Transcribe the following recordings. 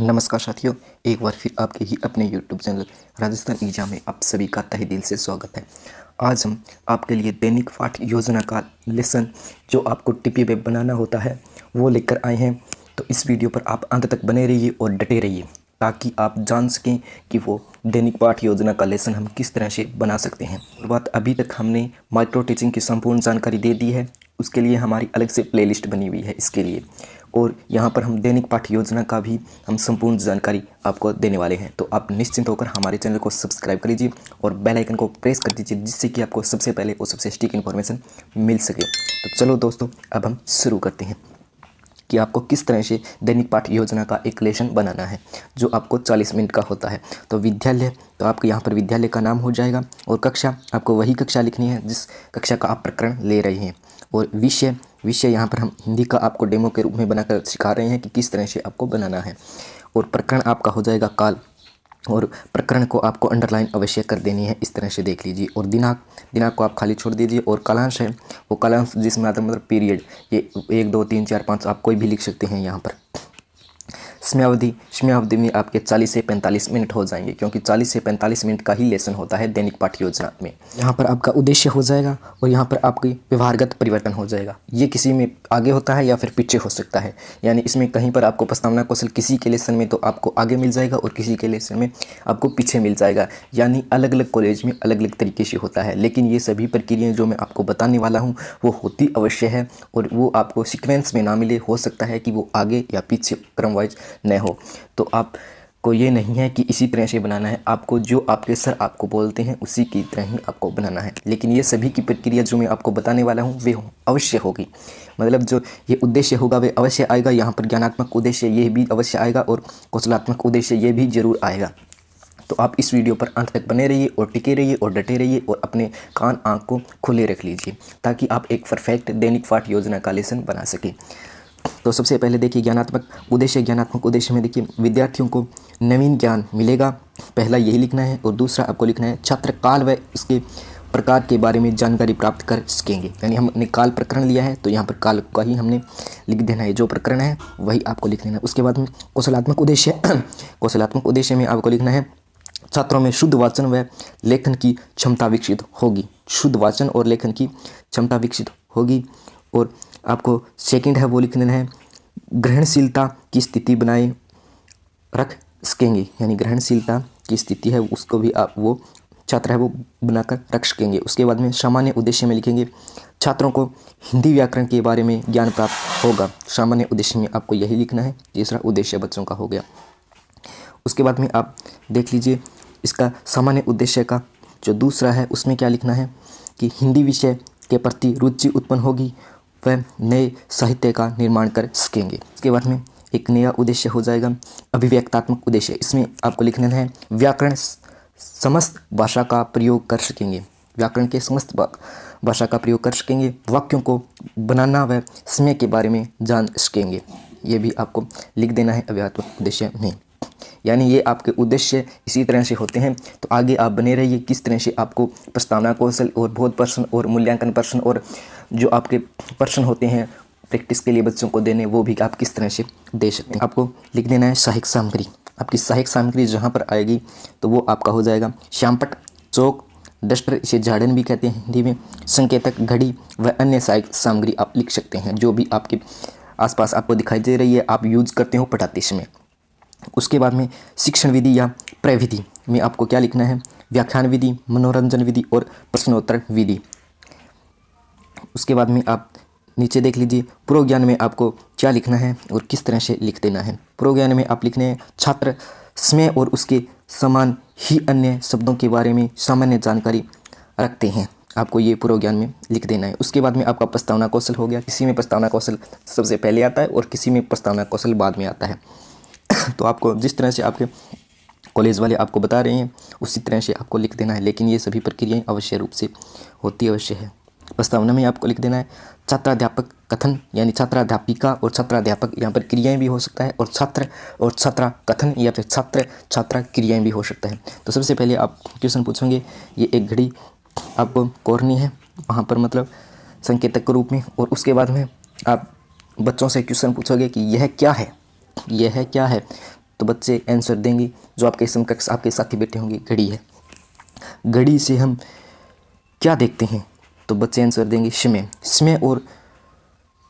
नमस्कार साथियों, एक बार फिर आपके ही अपने YouTube चैनल राजस्थान एग्जाम में आप सभी का तहे दिल से स्वागत है। आज हम आपके लिए दैनिक पाठ योजना का लेसन जो आपको टिपी पे बनाना होता है वो लेकर आए हैं। तो इस वीडियो पर आप अंत तक बने रहिए और डटे रहिए ताकि आप जान सकें कि वो दैनिक पाठ योजना का लेसन हम किस तरह से बना सकते हैं। और बात अभी तक हमने माइक्रो टीचिंग की संपूर्ण जानकारी दे दी है, उसके लिए हमारी अलग से प्लेलिस्ट बनी हुई है इसके लिए। और यहाँ पर हम दैनिक पाठ योजना का भी हम संपूर्ण जानकारी आपको देने वाले हैं। तो आप निश्चिंत होकर हमारे चैनल को सब्सक्राइब कर लीजिए और बेल आइकन को प्रेस कर दीजिए, जिससे कि आपको सबसे पहले और सबसे सटीक इन्फॉर्मेशन मिल सके। तो चलो दोस्तों, अब हम शुरू करते हैं कि आपको किस तरह से दैनिक पाठ योजना का एक लेसन बनाना है जो आपको 40 मिनट का होता है। तो विद्यालय, तो आपको यहाँ पर विद्यालय का नाम हो जाएगा और कक्षा आपको वही कक्षा लिखनी है जिस कक्षा का आप प्रकरण ले रहे हैं। और विषय यहाँ पर हम हिंदी का आपको डेमो के रूप में बनाकर सिखा रहे हैं कि किस तरह से आपको बनाना है। और प्रकरण आपका हो जाएगा काल, और प्रकरण को आपको अंडरलाइन अवश्य कर देनी है, इस तरह से देख लीजिए। और दिनांक को आप खाली छोड़ दीजिए। और कालांश है वो कालांश जिसमें आता है मतलब पीरियड, ये 1 2 3 4 5 आप कोई भी लिख सकते हैं यहाँ पर। समयावधि में आपके 40 से 45 मिनट हो जाएंगे, क्योंकि 40 से 45 मिनट का ही लेसन होता है दैनिक पाठ योजना में। यहाँ पर आपका उद्देश्य हो जाएगा और यहाँ पर आपकी व्यवहारगत परिवर्तन हो जाएगा। ये किसी में आगे होता है या फिर पीछे हो सकता है, यानी इसमें कहीं पर आपको प्रस्तावना कौशल किसी के लेसन में तो आपको आगे मिल जाएगा और किसी के लेसन में आपको पीछे मिल जाएगा। यानी अलग अलग कॉलेज में अलग अलग तरीके से होता है, लेकिन ये सभी प्रक्रियाएँ जो मैं आपको बताने वाला हूँ वो होती अवश्य है। और वो आपको सीक्वेंस में ना मिले, हो सकता है कि वो आगे या पीछे क्रम वाइज न हो। तो आपको ये नहीं है कि इसी तरह से बनाना है, आपको जो आपके सर आपको बोलते हैं उसी की तरह ही आपको बनाना है। लेकिन ये सभी की प्रक्रिया जो मैं आपको बताने वाला हूँ वे अवश्य होगी, मतलब जो ये उद्देश्य होगा वे अवश्य आएगा। यहाँ पर ज्ञानात्मक उद्देश्य ये भी अवश्य आएगा और कौशलात्मक उद्देश्य ये भी जरूर आएगा। तो आप इस वीडियो पर अंत तक बने रहिए और टिके रहिए और डटे रहिए और अपने कान आँख को खुले रख लीजिए ताकि आप एक परफेक्ट दैनिक पाठ योजना का लेसन बना सकें। तो सबसे पहले देखिए ज्ञानात्मक उद्देश्य में देखिए विद्यार्थियों को नवीन ज्ञान मिलेगा, पहला यही लिखना है। और दूसरा आपको लिखना है छात्र काल व उसके प्रकार के बारे में जानकारी प्राप्त कर सकेंगे। यानी हमने काल प्रकरण लिया है तो यहाँ पर काल का ही हमने लिख देना है, जो प्रकरण है वही आपको लिख लेना है। उसके बाद में कौशलात्मक उद्देश्य में आपको लिखना है छात्रों में शुद्ध वाचन व लेखन की क्षमता विकसित होगी। शुद्ध वाचन और लेखन की क्षमता विकसित होगी। और आपको सेकंड है वो लिख देना है ग्रहणशीलता की स्थिति बनाए रख सकेंगे। यानी ग्रहणशीलता की स्थिति है उसको भी आप वो छात्र है वो बनाकर रख सकेंगे। उसके बाद में सामान्य उद्देश्य में लिखेंगे छात्रों को हिंदी व्याकरण के बारे में ज्ञान प्राप्त होगा। सामान्य उद्देश्य में आपको यही लिखना है। तीसरा उद्देश्य बच्चों का हो गया। उसके बाद में आप देख लीजिए इसका सामान्य उद्देश्य का जो दूसरा है उसमें क्या लिखना है कि हिंदी विषय के प्रति रुचि उत्पन्न होगी, वह नए साहित्य का निर्माण कर सकेंगे। इसके बाद में एक नया उद्देश्य हो जाएगा अभिव्यक्तात्मक उद्देश्य। इसमें आपको लिखना है व्याकरण समस्त भाषा का प्रयोग कर सकेंगे। व्याकरण के समस्त भाषा का प्रयोग कर सकेंगे। वाक्यों को बनाना व समय के बारे में जान सकेंगे। ये भी आपको लिख देना है अभिव्यक्तात्मक उद्देश्य में। यानी ये आपके उद्देश्य इसी तरह से होते हैं। तो आगे आप बने रहिए किस तरह से आपको प्रस्तावना कौशल और बोध प्रश्न और मूल्यांकन प्रश्न और जो आपके प्रश्न होते हैं प्रैक्टिस के लिए बच्चों को देने, वो भी आप किस तरह से दे सकते हैं। आपको लिख देना है सहायक सामग्री। आपकी सहायक सामग्री जहाँ पर आएगी तो वो आपका हो जाएगा श्यामपट, चौक, डस्टर, इसे झाड़न भी कहते हैं हिंदी में, संकेतक, घड़ी व अन्य सहायक सामग्री आप लिख सकते हैं जो भी आपके आसपास आपको दिखाई दे रही है, आप यूज करते हो पढ़ाते समय। उसके बाद में शिक्षण विधि या प्रविधि में आपको क्या लिखना है व्याख्यान विधि, मनोरंजन विधि और प्रश्नोत्तर विधि। उसके बाद में आप नीचे देख लीजिए पूर्व ज्ञान में आपको क्या लिखना है और किस तरह से लिख देना है। पूर्व ज्ञान में आप लिखने हैं छात्र समय और उसके समान ही अन्य शब्दों के बारे में सामान्य जानकारी रखते हैं। आपको ये पूर्व ज्ञान में लिख देना है। उसके बाद में आपका प्रस्तावना कौशल हो गया। किसी में प्रस्तावना कौशल सबसे पहले आता है और किसी में प्रस्तावना कौशल बाद में आता है। तो आपको जिस तरह से आपके कॉलेज वाले आपको बता रहे हैं उसी तरह से आपको लिख देना है, लेकिन ये सभी प्रक्रियाएं अवश्य रूप से होती अवश्य है। प्रस्तावना में आपको लिख देना है छात्राध्यापक कथन, यानी छात्राध्यापिका और छात्राध्यापक यहाँ पर क्रियाएं भी हो सकता है, और छात्र और छात्रा कथन या फिर छात्र छात्रा क्रियाएं भी हो सकता है। तो सबसे पहले आप क्वेश्चन पूछेंगे ये एक घड़ी आपको कोरनी है वहाँ पर मतलब संकेतक के रूप में, और उसके बाद में आप बच्चों से क्वेश्चन पूछोगे कि यह क्या है, यह क्या है। तो बच्चे आंसर देंगे। जो आपके समकक्ष आपके साथी बैठे होंगे, घड़ी है। घड़ी से हम क्या देखते हैं, तो बच्चे आंसर देंगे समय। समय और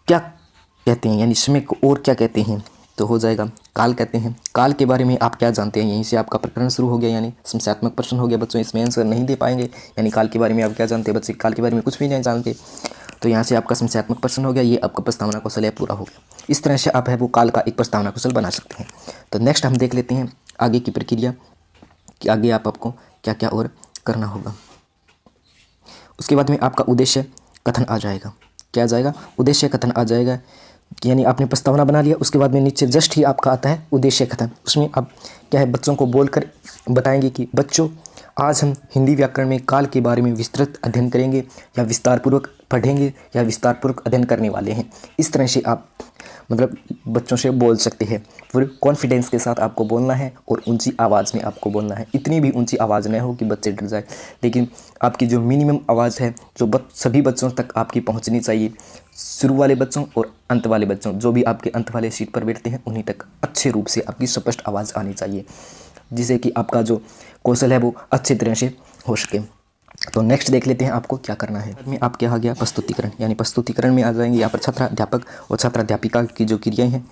क्या कहते हैं, यानी समय को और क्या कहते हैं, तो हो जाएगा काल कहते हैं। काल के बारे में आप क्या जानते हैं, यहीं से आपका प्रकरण शुरू हो गया, यानी समस्यात्मक प्रश्न हो गया। बच्चों इसमें आंसर नहीं दे पाएंगे, यानी काल के बारे में आप क्या जानते हैं, बच्चे काल के बारे में कुछ भी नहीं जानते, तो यहाँ से आपका समस्यात्मक प्रश्न हो गया। ये आपका प्रस्तावना कौशल है पूरा हो गया। इस तरह से आप है वो काल का एक प्रस्तावना कौशल बना सकते हैं। तो नेक्स्ट हम देख लेते हैं आगे की प्रक्रिया कि आगे आपको क्या क्या और करना होगा। उसके बाद में आपका उद्देश्य कथन आ जाएगा। क्या आ जाएगा, उद्देश्य कथन आ जाएगा। यानी आपने प्रस्तावना बना लिया, उसके बाद में नीचे जस्ट ही आपका आता है उद्देश्य कथन। उसमें आप क्या है बच्चों को बोलकर बताएंगे कि बच्चों आज हम हिंदी व्याकरण में काल के बारे में विस्तृत अध्ययन करेंगे, या विस्तारपूर्वक पढ़ेंगे, या विस्तारपूर्वक अध्ययन करने वाले हैं। इस तरह से आप मतलब बच्चों से बोल सकते हैं। पूरे कॉन्फिडेंस के साथ आपको बोलना है और ऊंची आवाज़ में आपको बोलना है। इतनी भी ऊंची आवाज़ न हो कि बच्चे डर जाए, लेकिन आपकी जो मिनिमम आवाज़ है जो सभी बच्चों तक आपकी पहुंचनी चाहिए। शुरू वाले बच्चों और अंत वाले बच्चों, जो भी आपके अंत वाले सीट पर बैठते हैं, उन्हीं तक अच्छे रूप से आपकी स्पष्ट आवाज़ आनी चाहिए, जिससे कि आपका जो कौशल है वो अच्छी तरह से हो सके। तो नेक्स्ट देख लेते हैं आपको क्या करना है। में आप क्या आ गया, प्रस्तुतिकरण। यानी प्रस्तुतिकरण में आ जाएंगे यहाँ पर छात्राध्यापक और छात्राध्यापिका की जो क्रियाएं हैं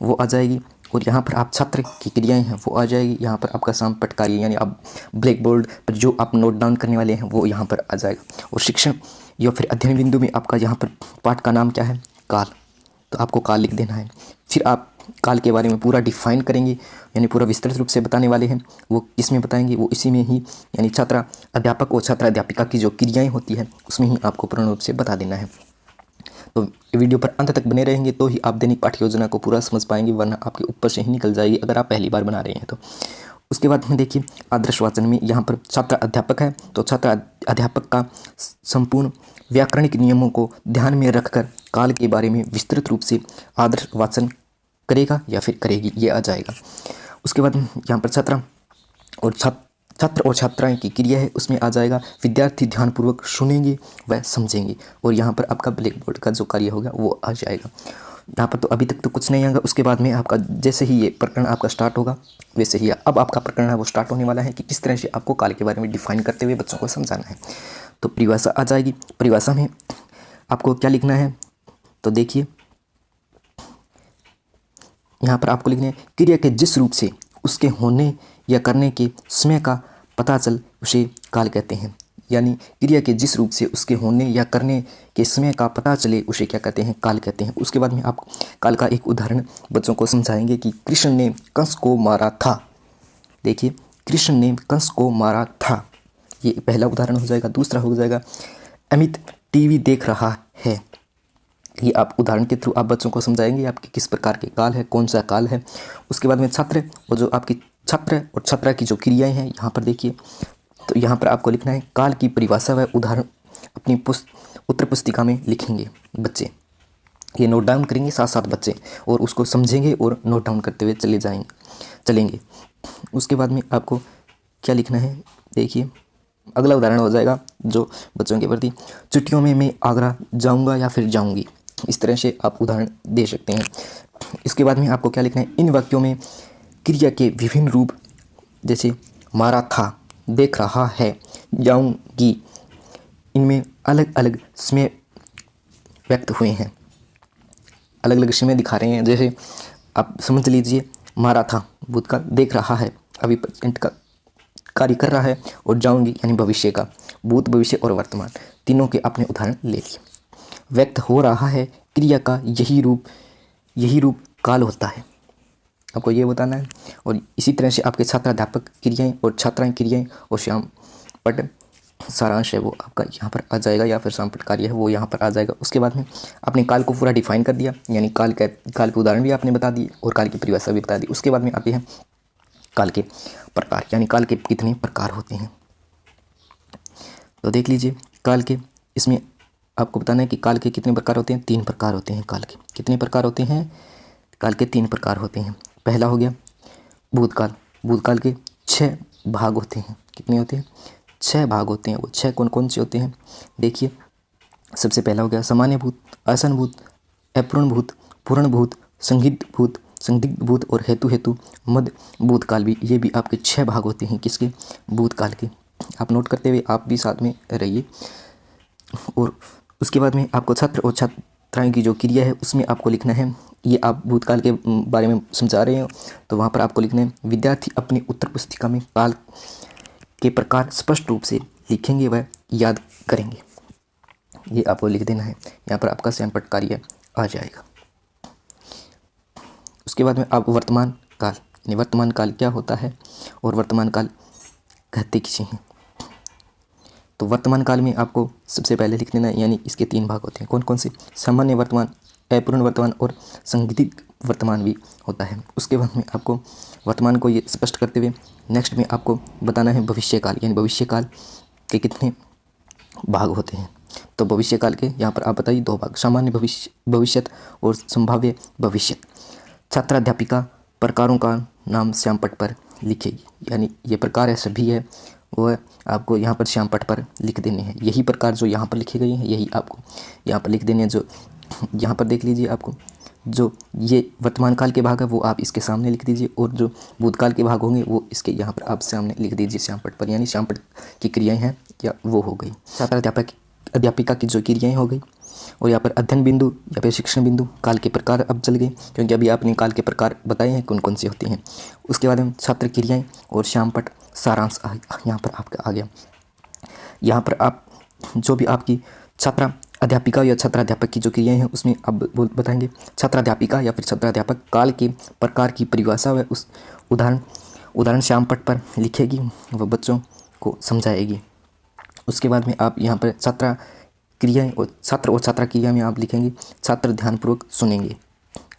वो आ जाएगी, और यहाँ पर आप छात्र की क्रियाएं हैं वो आ जाएगी। यहाँ पर आपका सामपट कार्य, यानी आप ब्लैक बोर्ड पर जो आप नोट डाउन करने वाले हैं वो यहाँ पर आ जाएगा। और शिक्षण या फिर अध्ययन बिंदु में आपका यहाँ पर पाठ का नाम क्या है, काल, तो आपको काल लिख देना है। फिर आप काल के बारे में पूरा डिफाइन करेंगे, यानी पूरा विस्तृत रूप से बताने वाले हैं। वो किस में बताएंगे, वो इसी में ही, यानी छात्र अध्यापक और छात्र अध्यापिका की जो क्रियाएं होती है उसमें ही आपको पूर्ण रूप से बता देना है। तो वीडियो पर अंत तक बने रहेंगे तो ही आप दैनिक पाठ्य योजना को पूरा समझ पाएंगे, वरना आपके ऊपर से ही निकल जाएगी अगर आप पहली बार बना रहे हैं तो। उसके बाद में देखिए आदर्श वाचन में यहाँ पर छात्र अध्यापक है, तो छात्र अध्यापक का संपूर्ण व्याकरणिक नियमों को ध्यान में रखकर काल के बारे में विस्तृत रूप से आदर्श वाचन करेगा या फिर करेगी, ये आ जाएगा। उसके बाद यहाँ पर छात्र और छात्राएं की क्रिया है, उसमें आ जाएगा विद्यार्थी ध्यानपूर्वक सुनेंगे व समझेंगे, और यहाँ पर आपका ब्लैक बोर्ड का जो कार्य होगा वो आ जाएगा। यहाँ पर तो अभी तक तो कुछ नहीं आएगा। उसके बाद में आपका जैसे ही ये प्रकरण आपका स्टार्ट होगा वैसे ही अब आपका प्रकरण है वो स्टार्ट होने वाला है कि किस तरह से आपको काल के बारे में डिफाइन करते हुए बच्चों को समझाना है। तो परिभाषा आ जाएगी। परिभाषा में आपको क्या लिखना है, तो देखिए यहाँ पर आपको लिखना है क्रिया के जिस रूप से उसके होने या करने के समय का पता चल उसे काल कहते हैं। यानी क्रिया के जिस रूप से उसके होने या करने के समय का पता चले उसे क्या कहते हैं, काल कहते हैं। उसके बाद में आप काल का एक उदाहरण बच्चों को समझाएंगे कि कृष्ण ने कंस को मारा था। देखिए कृष्ण ने कंस को मारा था, ये पहला उदाहरण हो जाएगा। दूसरा हो जाएगा अमित टीवी देख रहा है। ये आप उदाहरण के थ्रू आप बच्चों को समझाएंगे आपके किस प्रकार के काल है, कौन सा काल है। उसके बाद में छात्र और जो आपकी छात्र और छात्रा की जो क्रियाएं हैं यहाँ पर देखिए, तो यहाँ पर आपको लिखना है काल की परिभाषा व उदाहरण अपनी उत्तर पुस्तिका में लिखेंगे। बच्चे ये नोट डाउन करेंगे साथ साथ बच्चे, और उसको समझेंगे और नोट डाउन करते हुए चलेंगे। उसके बाद में आपको क्या लिखना है, देखिए अगला उदाहरण हो जाएगा जो बच्चों के प्रति, छुट्टियों में मैं आगरा जाऊंगा या फिर जाऊंगी। इस तरह से आप उदाहरण दे सकते हैं। इसके बाद में आपको क्या लिखना है, इन वाक्यों में क्रिया के विभिन्न रूप जैसे मारा था, देख रहा है, जाऊंगी, इनमें अलग अलग समय व्यक्त हुए हैं, अलग अलग समय दिखा रहे हैं। जैसे आप समझ लीजिए मारा था भूतकाल, देख रहा है अभी प्रेजेंट का कार्य कर रहा है, और जाऊंगी यानी भविष्य का, भूत भविष्य और वर्तमान तीनों के आपने उदाहरण ले लिए। व्यक्त हो रहा है क्रिया का यही रूप काल होता है, आपको ये बताना है। और इसी तरह से आपके छात्राध्यापक क्रियाएं और छात्राएं क्रियाएं और श्याम पट सारांश है वो आपका यहाँ पर आ जाएगा, या फिर शामपट कार्य है वो यहाँ पर आ जाएगा। उसके बाद में आपने काल को पूरा डिफाइन कर दिया, यानी काल के उदाहरण भी आपने बता दिए और काल की परिभाषा भी बता दी। उसके बाद में आते हैं काल के प्रकार, यानी काल के कितने प्रकार होते हैं। तो देख लीजिए काल के, इसमें आपको बताना है कि काल के कितने प्रकार होते हैं, 3 प्रकार होते हैं। काल के कितने प्रकार होते हैं, काल के 3 प्रकार होते हैं। पहला हो गया भूतकाल। भूतकाल के 6 भाग होते हैं। कितने होते हैं, 6 भाग होते हैं। वो 6 कौन कौन से होते हैं, देखिए सबसे पहला हो गया सामान्य भूत, आसन भूत, अपूर्ण भूत, पूर्ण भूत, संदिग्ध भूत, संदिग्ध भूत और हेतु मध्य भूतकाल भी, ये भी आपके 6 भाग होते हैं किसके, भूतकाल के। आप नोट करते हुए आप भी साथ में रहिए। और उसके बाद में आपको छात्र और छात्राएं की जो क्रिया है उसमें आपको लिखना है, ये आप भूतकाल के बारे में समझा रहे हो तो वहाँ पर आपको लिखना है, विद्यार्थी अपनी उत्तर पुस्तिका में काल के प्रकार स्पष्ट रूप से लिखेंगे व याद करेंगे। ये आपको लिख देना है। यहाँ पर आपका श्यामपट्ट कार्य आ जाएगा। उसके बाद में आप वर्तमान काल, यानी वर्तमान काल क्या होता है और वर्तमान काल कहते किसे हैं। तो वर्तमान काल में आपको सबसे पहले लिख देना है, यानी इसके 3 भाग होते हैं। कौन कौन से, सामान्य वर्तमान, अपूर्ण वर्तमान और संगीत वर्तमान भी होता है। उसके बाद में आपको वर्तमान को ये स्पष्ट करते हुए नेक्स्ट में आपको बताना है भविष्य काल, यानी भविष्य काल के कितने भाग होते हैं। तो भविष्य काल के यहाँ पर आप बताइए 2 भाग, सामान्य भविष्यत और संभाव्य भविष्यत। छात्राध्यापिका प्रकारों का नाम श्यामपट्ट पर लिखेगी, यानी ये प्रकार है सभी है वो आपको यहाँ पर श्यामपट्ट पर लिख देने हैं। यही प्रकार जो यहाँ पर लिखे गए हैं यही आपको यहाँ पर लिख देने हैं। जो यहाँ पर देख लीजिए, आपको जो ये वर्तमान काल के भाग है वो आप इसके सामने लिख दीजिए और जो भूतकाल के भाग होंगे वो इसके यहाँ पर आप सामने लिख दीजिए श्यामपट्ट पर, यानी श्यामपट्ट की क्रियाएँ हैं या वो हो गई। अध्यापिका की जो क्रियाएँ हो गई। और यहाँ पर अध्ययन बिंदु या फिर शिक्षण बिंदु, काल के प्रकार अब चल गए क्योंकि अभी आपने काल के प्रकार बताए हैं कौन कौन से होते हैं। उसके बाद में छात्र क्रियाएँ और श्यामपट्ट सारांश यहाँ पर आपका आ गया। यहाँ पर आप जो भी आपकी छात्रा अध्यापिका या छात्राध्यापक की जो क्रियाएँ हैं उसमें अब बताएंगे। छात्राध्यापिका या फिर छात्राध्यापक काल के प्रकार की परिभाषा व उस उदाहरण श्यामपट्ट पर लिखेगी व बच्चों को समझाएगी। उसके बाद में आप यहाँ पर छात्रा क्रियाएँ और छात्रा क्रिया में आप लिखेंगे छात्र ध्यानपूर्वक सुनेंगे।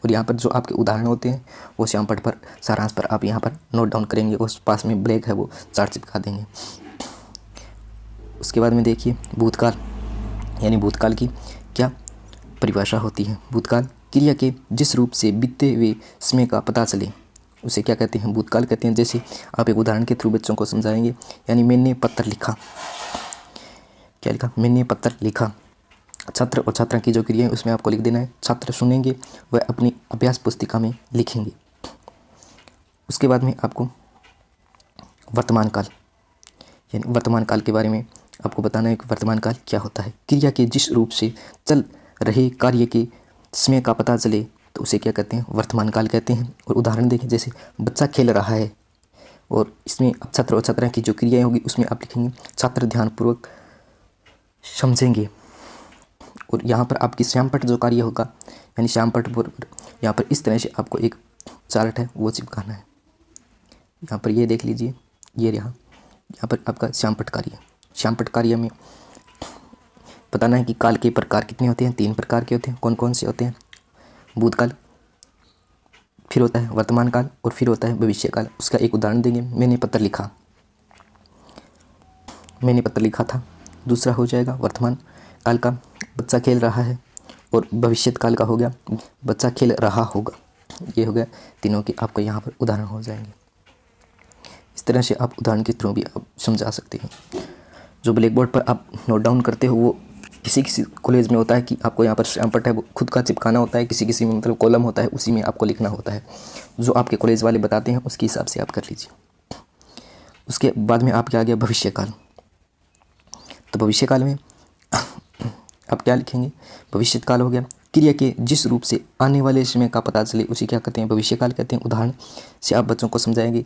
और यहाँ पर जो आपके उदाहरण होते हैं वो श्यामपट्ट पर सारांश पर आप यहाँ पर नोट डाउन करेंगे। उस पास में ब्लैक है वो चार्ट चिपका देंगे। उसके बाद में देखिए भूतकाल, यानी भूतकाल की क्या परिभाषा होती है। भूतकाल क्रिया के जिस रूप से बीते हुए समय का पता चले उसे क्या कहते हैं, भूतकाल कहते हैं। जैसे आप एक उदाहरण के थ्रू बच्चों को समझाएंगे, यानी मैंने पत्र लिखा, क्या लिखा, मैंने पत्र लिखा। छात्र और छात्रा की जो क्रिया है उसमें आपको लिख देना है छात्र सुनेंगे वह अपनी अभ्यास पुस्तिका में लिखेंगे। उसके बाद में आपको वर्तमान काल, यानी वर्तमान काल के बारे में आपको बताना है कि वर्तमान काल क्या होता है। क्रिया के जिस रूप से चल रहे कार्य के समय का पता चले तो उसे क्या कहते हैं, वर्तमान काल कहते हैं। और उदाहरण देखें, जैसे बच्चा खेल रहा है और इसमें छात्र और छात्रा की जो क्रियाएँ होगी उसमें आप लिखेंगे छात्र ध्यानपूर्वक समझेंगे। और यहाँ पर आपकी श्यामपट्ट जो कार्य होगा, यानी श्यामपट्ट पर यहाँ पर इस तरह से आपको एक चार्ट है वो चिपकाना है। यहाँ पर ये देख लीजिए, ये यहाँ पर आपका श्यामपट्ट कार्य। श्यामपट्ट कार्य में बताना है कि काल के प्रकार कितने होते हैं, 3 प्रकार के होते हैं। कौन कौन से होते हैं, भूतकाल, फिर होता है वर्तमान काल और फिर होता है भविष्य काल। उसका एक उदाहरण देंगे, मैंने पत्र लिखा, मैंने पत्र लिखा था। दूसरा हो जाएगा वर्तमान काल का, बच्चा खेल रहा है। और भविष्य काल का हो गया बच्चा खेल रहा होगा। ये हो गया, तीनों के आपको यहाँ पर उदाहरण हो जाएंगे। इस तरह से आप उदाहरण के थ्रू भी आप समझा सकते हैं। जो ब्लैक बोर्ड पर आप नोट डाउन करते हो वो किसी कॉलेज में होता है कि आपको यहाँ पर श्यामपट्ट है वो खुद का चिपकाना होता है, किसी में मतलब कॉलम होता है उसी में आपको लिखना होता है। जो आपके कॉलेज वाले बताते हैं उसके हिसाब से आप कर लीजिए। उसके बाद में आपके आ गया भविष्य काल। तो भविष्य काल में आप क्या लिखेंगे, भविष्य काल हो गया क्रिया के जिस रूप से आने वाले समय का पता चले उसे क्या कहते हैं, भविष्य काल कहते हैं। उदाहरण से आप बच्चों को समझाएंगे,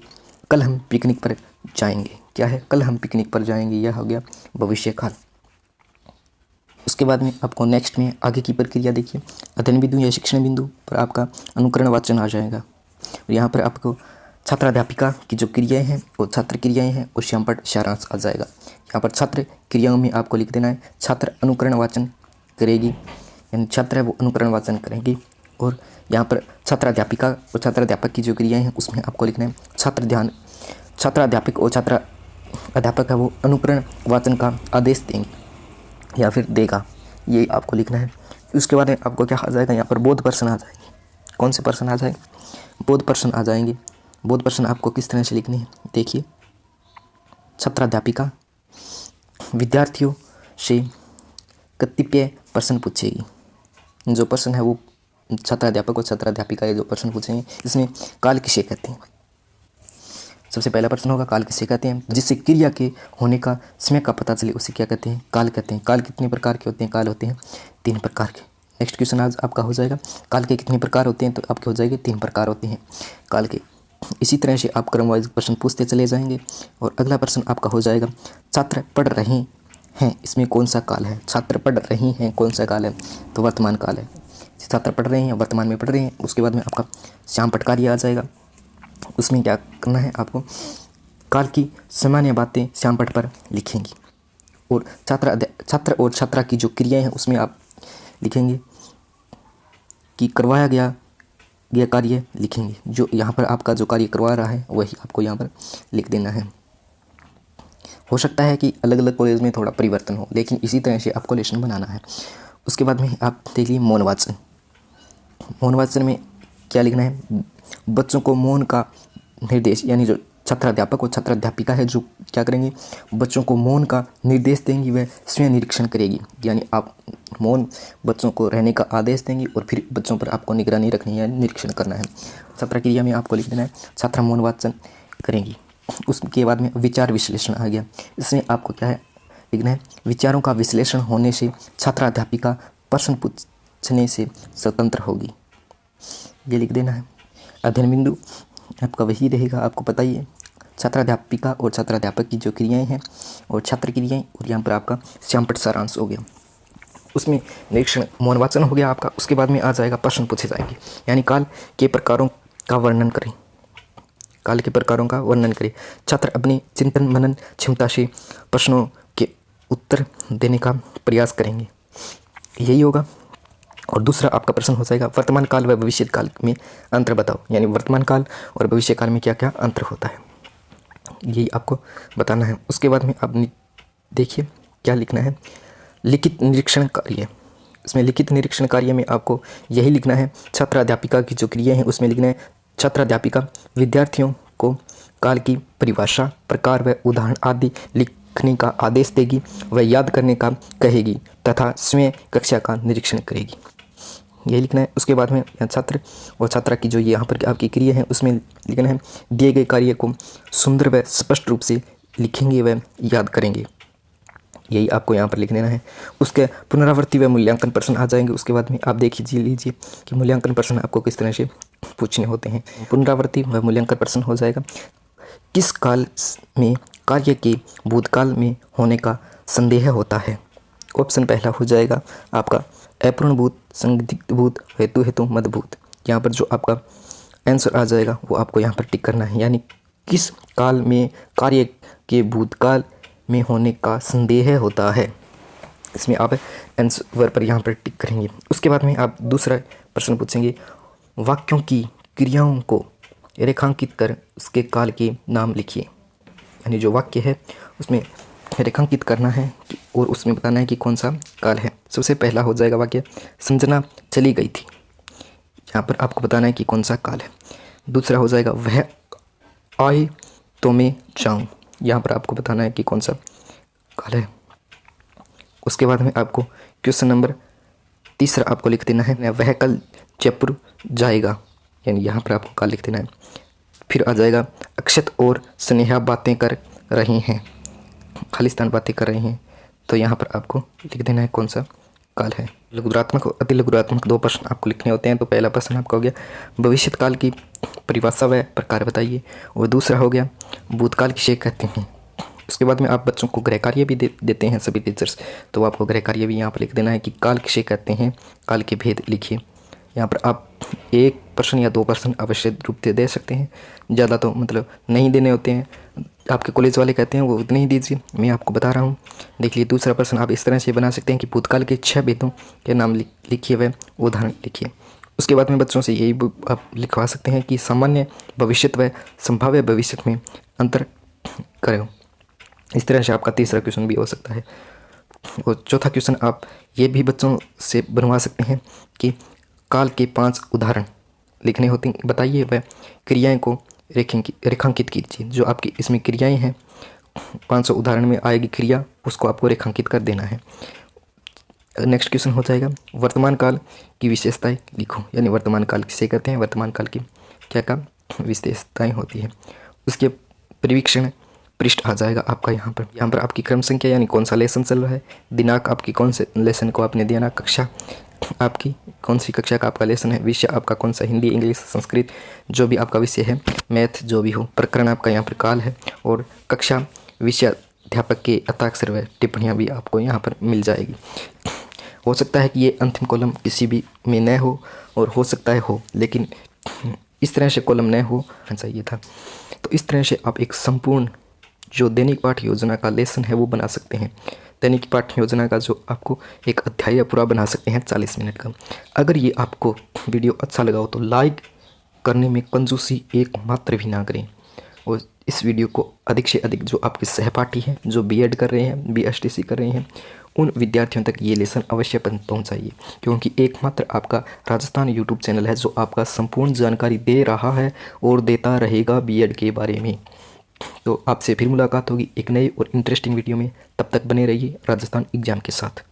कल हम पिकनिक पर जाएंगे, क्या है, कल हम पिकनिक पर जाएंगे, यह हो गया भविष्य काल। उसके बाद में आपको नेक्स्ट में आगे की प्रक्रिया देखिए, अध्ययन बिंदु या शिक्षण बिंदु पर आपका अनुकरण वाचन आ जाएगा। और यहाँ पर आपको छात्राध्यापिका की जो क्रियाएं हैं और छात्र क्रियाएं हैं और श्यामपट्ट सारांश आ जाएगा। यहाँ पर छात्र क्रियाओं में आपको लिख देना है छात्र अनुकरण वाचन करेगी, यानी छात्र है वो अनुकरण वाचन करेंगी। और यहाँ पर छात्राध्यापिका और छात्राध्यापक की जो क्रियाएं हैं उसमें आपको लिखना है छात्राध्यापक और छात्रा अध्यापक है वो अनुकरण वाचन का आदेश देंगे या फिर देगा, ये आपको लिखना है। उसके बाद में आपको क्या आ जाएगा, यहाँ पर बोध प्रश्न आ जाएंगे। कौन से प्रश्न आ जाएंगे, बोध प्रश्न आ जाएंगे। बोध प्रश्न आपको किस तरह से लिखने हैं, देखिए, छात्राध्यापिका विद्यार्थियों से कतिपय प्रश्न पूछेगी। जो प्रश्न है वो छात्राध्यापक और छात्राध्यापिका ये जो प्रश्न पूछेंगे इसमें काल किसे कहते हैं। सबसे पहला प्रश्न होगा काल किसे कहते हैं। जिससे क्रिया के होने का समय का पता चले उसे क्या कहते हैं, काल कहते हैं। काल कितने प्रकार के होते हैं, काल होते हैं 3 प्रकार के। नेक्स्ट क्वेश्चन आज आपका हो जाएगा काल के कितने प्रकार होते हैं, तो आपके हो जाएंगे 3 प्रकार होते हैं काल के। इसी तरह से आप क्रम वाइज प्रश्न पूछते चले जाएंगे। और अगला प्रश्न आपका हो जाएगा छात्र पढ़ रहे हैं इसमें कौन सा काल है। छात्र पढ़ रही हैं कौन सा काल है, तो वर्तमान काल है। छात्र पढ़ रहे हैं वर्तमान में पढ़ रहे हैं। उसके बाद में आपका श्याम पटकारिया आ जाएगा। उसमें क्या करना है आपको, काल की सामान्य बातें श्याम पट पर लिखेंगी। और छात्र और छात्रा की जो क्रियाएं हैं उसमें आप लिखेंगे कि करवाया गया कार्य लिखेंगे। जो यहाँ पर आपका जो कार्य करवा रहा है वही आपको यहाँ पर लिख देना है। हो सकता है कि अलग अलग कॉलेज में थोड़ा परिवर्तन हो, लेकिन इसी तरह से आपको लेसन बनाना है। उसके बाद में आप देखिए मौनवाचन। मौनवाचन में क्या लिखना है, बच्चों को मौन का निर्देश, यानी जो छात्राध्यापक और छात्राध्यापिका है जो क्या करेंगे, बच्चों को मौन का निर्देश देंगी, वह स्वयं निरीक्षण करेगी। यानी आप मौन बच्चों को रहने का आदेश देंगी और फिर बच्चों पर आपको निगरानी रखनी है, निरीक्षण करना है। छात्रा क्रिया में आपको लिख देना है छात्रा मौनवाचन करेंगी। उसके बाद में विचार विश्लेषण आ गया। इसमें आपको क्या है लिखना है, विचारों का विश्लेषण होने से छात्राध्यापिका प्रश्न पूछने से स्वतंत्र होगी, ये लिख देना है। अध्ययन बिंदु आपका वही रहेगा, आपको पता ही है, छात्राध्यापिका और छात्राध्यापक की जो क्रियाएं हैं और छात्र क्रियाएं, और यहाँ पर आपका श्यामपट सारांश हो गया। उसमें निरीक्षण मौनवाचन हो गया आपका। उसके बाद में आ जाएगा प्रश्न पूछे जाएंगे, यानी काल के प्रकारों का वर्णन करें। काल के प्रकारों का वर्णन करें। छात्र अपनी चिंतन मनन क्षमता से प्रश्नों के उत्तर देने का प्रयास करेंगे, यही होगा। और दूसरा आपका प्रश्न हो जाएगा वर्तमान काल व भविष्य काल में अंतर बताओ, यानी वर्तमान काल और भविष्य काल में क्या क्या अंतर होता है, यही आपको बताना है। उसके बाद में आप देखिए क्या लिखना है, लिखित निरीक्षण कार्य। इसमें लिखित निरीक्षण कार्य में आपको यही लिखना है, छात्राध्यापिका की जो क्रिया है उसमें लिखना है छात्राध्यापिका विद्यार्थियों को काल की परिभाषा, प्रकार व उदाहरण आदि लिखने का आदेश देगी, व याद करने का कहेगी तथा स्वयं कक्षा का निरीक्षण करेगी, यही लिखना है। उसके बाद में छात्र और छात्रा की जो यहाँ पर आपकी क्रिया है उसमें लिखना है दिए गए कार्य को सुंदर व स्पष्ट रूप से लिखेंगे व याद करेंगे, यही आपको यहाँ पर लिख देना है। उसके पुनरावृत्ति व मूल्यांकन प्रश्न आ जाएंगे। उसके बाद में आप देख लीजिए कि मूल्यांकन प्रश्न आपको किस तरह से पूछने होते हैं। पुनरावृत्ति व मूल्यांकन प्रश्न हो जाएगा, किस काल में कार्य के भूतकाल में होने का संदेह होता है। ऑप्शन पहला हो जाएगा आपका अपूर्णभूत, संदिग्धभूत, हेतु मदभूत। यहाँ पर जो आपका आंसर आ जाएगा वो आपको यहाँ पर टिक करना है, यानी किस काल में कार्य के भूतकाल में होने का संदेह होता है, इसमें आप आंसर पर यहाँ पर टिक करेंगे। उसके बाद में आप दूसरा प्रश्न पूछेंगे, वाक्यों की क्रियाओं को रेखांकित कर उसके काल के नाम लिखिए, यानी जो वाक्य है उसमें रेखांकित करना है और उसमें बताना है कि कौन सा काल है। सबसे पहला हो जाएगा वाक्य, संजना चली गई थी, यहाँ पर आपको बताना है कि कौन सा काल है। दूसरा हो जाएगा, वह आए तो मैं जाऊँ, यहाँ पर आपको बताना है कि कौन सा काल है। उसके बाद में आपको क्वेश्चन नंबर तीसरा आपको लिख देना है, वह कल जयपुर जाएगा, यानी यहाँ पर आपको काल लिख देना है। फिर आ जाएगा, अक्षत और स्नेहा बातें कर रही हैं, खालिस्तान बातें कर रही हैं, तो यहाँ पर आपको लिख देना है कौन सा काल है। लघुरात्मक और अति लघुरात्मक 2 प्रश्न आपको लिखने होते हैं। तो पहला प्रश्न आपका हो गया भविष्य काल की परिभाषा व प्रकार बताइए, और दूसरा हो गया भूतकाल किसे कहते हैं। उसके बाद में आप बच्चों को गृह कार्य भी देते हैं सभी टीचर्स, तो आपको गृह कार्य भी यहाँ पर लिख देना है कि काल किसे कहते हैं, काल के भेद लिखिए। यहाँ पर आप 1 प्रश्न या 2 प्रश्न अवश्य रूप से दे सकते हैं, ज़्यादा तो मतलब नहीं देने होते हैं। आपके कॉलेज वाले कहते हैं वो उतने ही दीजिए, मैं आपको बता रहा हूँ। देखिए दूसरा प्रश्न आप इस तरह से बना सकते हैं कि भूतकाल के 6 भेदों के नाम लिखिए व उदाहरण लिखिए। उसके बाद में बच्चों से यही आप लिखवा सकते हैं कि सामान्य भविष्य व संभाव्य भविष्य में अंतर करें। इस तरह से आपका तीसरा क्वेश्चन भी हो सकता है। और चौथा क्वेश्चन आप ये भी बच्चों से बनवा सकते हैं कि काल के 5 उदाहरण लिखने होते हैं, बताइए वह क्रियाएं को रेखांकित कीजिए। जो आपकी इसमें क्रियाएं हैं 500 उदाहरण में आएगी क्रिया, उसको आपको रेखांकित कर देना है। नेक्स्ट क्वेश्चन हो जाएगा वर्तमान काल की विशेषताएं लिखो, यानी वर्तमान काल किसे कहते हैं, वर्तमान काल की क्या क्या विशेषताएं होती है। उसके परीक्षण पृष्ठ आ जाएगा आपका यहाँ पर आपकी क्रम संख्या यानी कौन सा लेसन चल रहा है, दिनांक आपकी कौन से लेसन को आपने देना, कक्षा आपकी कौन सी कक्षा का आपका लेसन है, विषय आपका कौन सा हिंदी इंग्लिश संस्कृत जो भी आपका विषय है, मैथ जो भी हो, प्रकरण आपका यहाँ पर काल है, और कक्षा विषय अध्यापक के हस्ताक्षर व टिप्पणियाँ भी आपको यहाँ पर मिल जाएगी। हो सकता है कि ये अंतिम कॉलम किसी भी में न हो और हो सकता है हो, लेकिन इस तरह से कॉलम न हो चाहिए था। तो इस तरह से आप एक संपूर्ण जो दैनिक पाठ्य योजना का लेसन है वो बना सकते हैं। दैनिक पाठ्य योजना का जो आपको एक अध्याय पूरा बना सकते हैं 40 मिनट का। अगर ये आपको वीडियो अच्छा लगा हो तो लाइक करने में कंजूसी एक मात्र भी ना करें, और इस वीडियो को अधिक से अधिक जो आपके सहपाठी हैं, जो बीएड कर रहे हैं, बीएसटीसी कर रहे हैं, उन विद्यार्थियों तक ये लेसन अवश्य पहुंचाइए, क्योंकि एकमात्र आपका राजस्थान यूट्यूब चैनल है जो आपका संपूर्ण जानकारी दे रहा है और देता रहेगा बीएड के बारे में। तो आपसे फिर मुलाकात होगी एक नई और इंटरेस्टिंग वीडियो में। तब तक बने रहिए राजस्थान एग्जाम के साथ।